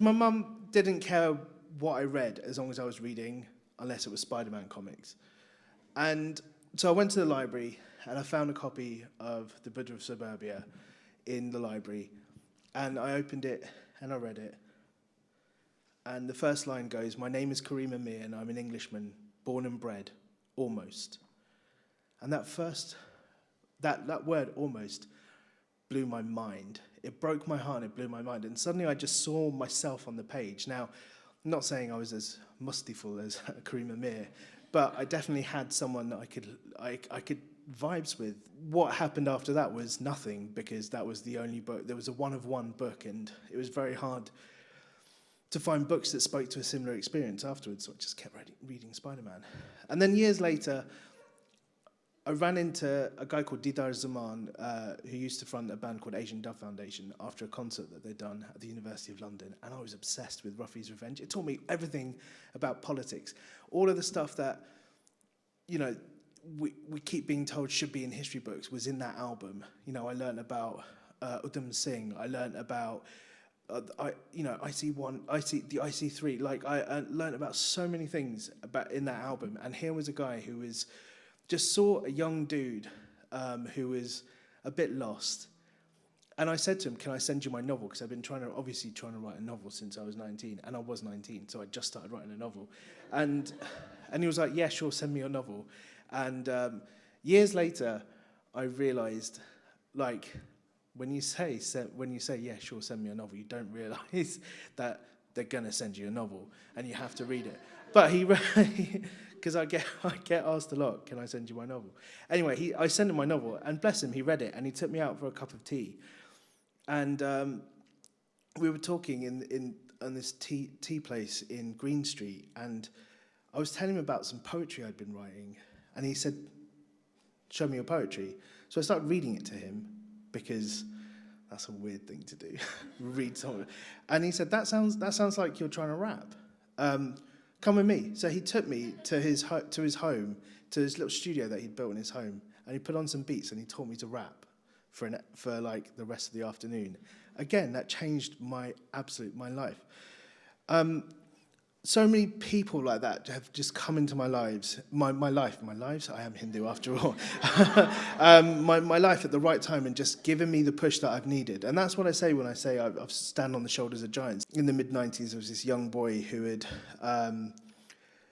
My mum didn't care what I read as long as I was reading, unless it was Spider-Man comics. And so I went to the library and I found a copy of The Buddha of Suburbia in the library. And I opened it and I read it. And the first line goes, "My name is Kareem Amir and I'm an Englishman, born and bred, almost." And that word almost blew my mind. It broke my heart, it blew my mind. And suddenly I just saw myself on the page. Now, I'm not saying I was as mustyful as Kareem Amir, but I definitely had someone that I could vibes with. What happened after that was nothing, because that was the only book. There was a one of one book, and it was very hard to find books that spoke to a similar experience afterwards, so I just kept reading Spider-Man. And then years later, I ran into a guy called Didar Zaman, who used to front a band called Asian Dove Foundation, after a concert that they'd done at the University of London, and I was obsessed with Ruffy's Revenge. It taught me everything about politics. All of the stuff that, we keep being told should be in history books was in that album. I learned about Udham Singh. I learned about IC1, the IC3. Like, I learned about so many things in that album. And here was a guy who just saw a young dude who was a bit lost. And I said to him, "Can I send you my novel?" Because I've been trying to write a novel since I was 19. And I was 19, so I just started writing a novel. And he was like, "Yeah, sure, send me your novel." And years later, I realized, like, when you say, "Yeah, sure, send me a novel," you don't realize that they're going to send you a novel and you have to read it. But because I get asked a lot, "Can I send you my novel?" Anyway, I sent him my novel, and bless him, he read it, and he took me out for a cup of tea. And we were talking in this tea place in Green Street, and I was telling him about some poetry I'd been writing, and he said, "Show me your poetry." So I started reading it to him, because that's a weird thing to do, read something. And he said, that sounds like you're trying to rap. Come with me. So he took me to his home, to his little studio that he'd built in his home, and he put on some beats and he taught me to rap for like the rest of the afternoon. Again, that changed my life. So many people like that have just come into my lives, my lives. I am Hindu after all. My life at the right time, and just given me the push that I've needed. And that's what I say when I say I've stand on the shoulders of giants. In the mid-90s, there was this young boy who had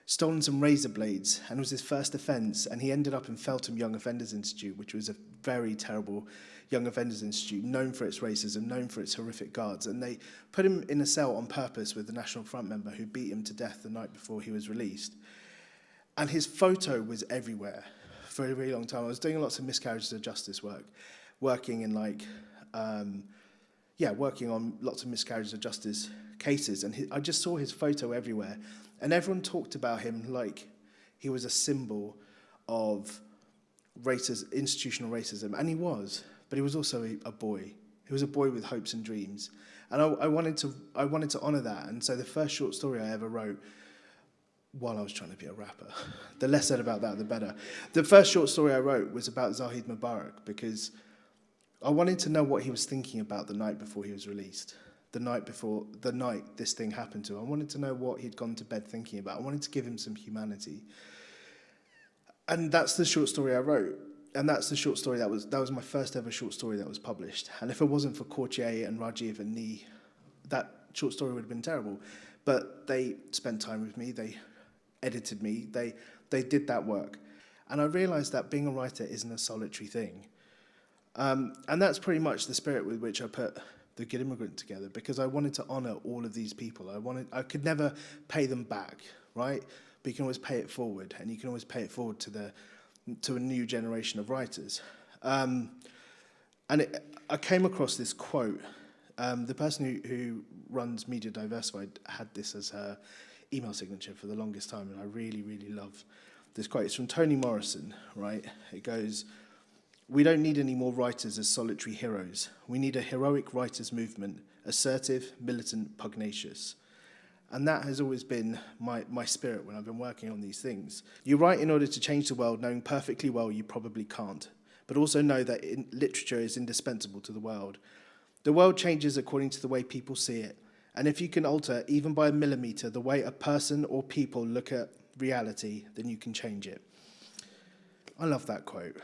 stolen some razor blades, and it was his first offence, and he ended up in Feltham Young Offenders Institute, which was a very terrible young offenders institute, known for its racism, known for its horrific guards. And they put him in a cell on purpose with the National Front member who beat him to death the night before he was released. And his photo was everywhere for a really long time. I was doing lots of miscarriages of justice work, working on lots of miscarriages of justice cases, and I just saw his photo everywhere. And everyone talked about him like he was a symbol of institutional racism, and he was. But he was also a boy. He was a boy with hopes and dreams. And I wanted to honour that. And so the first short story I ever wrote, while I was trying to be a rapper, the less said about that, the better. The first short story I wrote was about Zahid Mubarak, because I wanted to know what he was thinking about the night before he was released. The night this thing happened to him. I wanted to know what he'd gone to bed thinking about. I wanted to give him some humanity. And that's the short story I wrote. And that's the short story that was my first ever short story that was published. And if it wasn't for Courtier and Rajiv and Nee, that short story would have been terrible. But they spent time with me, they edited me, they did that work. And I realised that being a writer isn't a solitary thing. And that's pretty much the spirit with which I put The Good Immigrant together, because I wanted to honour all of these people. I could never pay them back, right? But you can always pay it forward, and you can always pay it forward to a new generation of writers. I came across this quote. The person who runs Media Diversified had this as her email signature for the longest time, and I really, really love this quote. It's from Toni Morrison, right? It goes, "We don't need any more writers as solitary heroes. We need a heroic writers' movement, assertive, militant, pugnacious." And that has always been my spirit when I've been working on these things. You write in order to change the world, knowing perfectly well you probably can't, but also know that literature is indispensable to the world. The world changes according to the way people see it, And if you can alter, even by a millimetre, the way a person or people look at reality, then you can change it. I love that quote.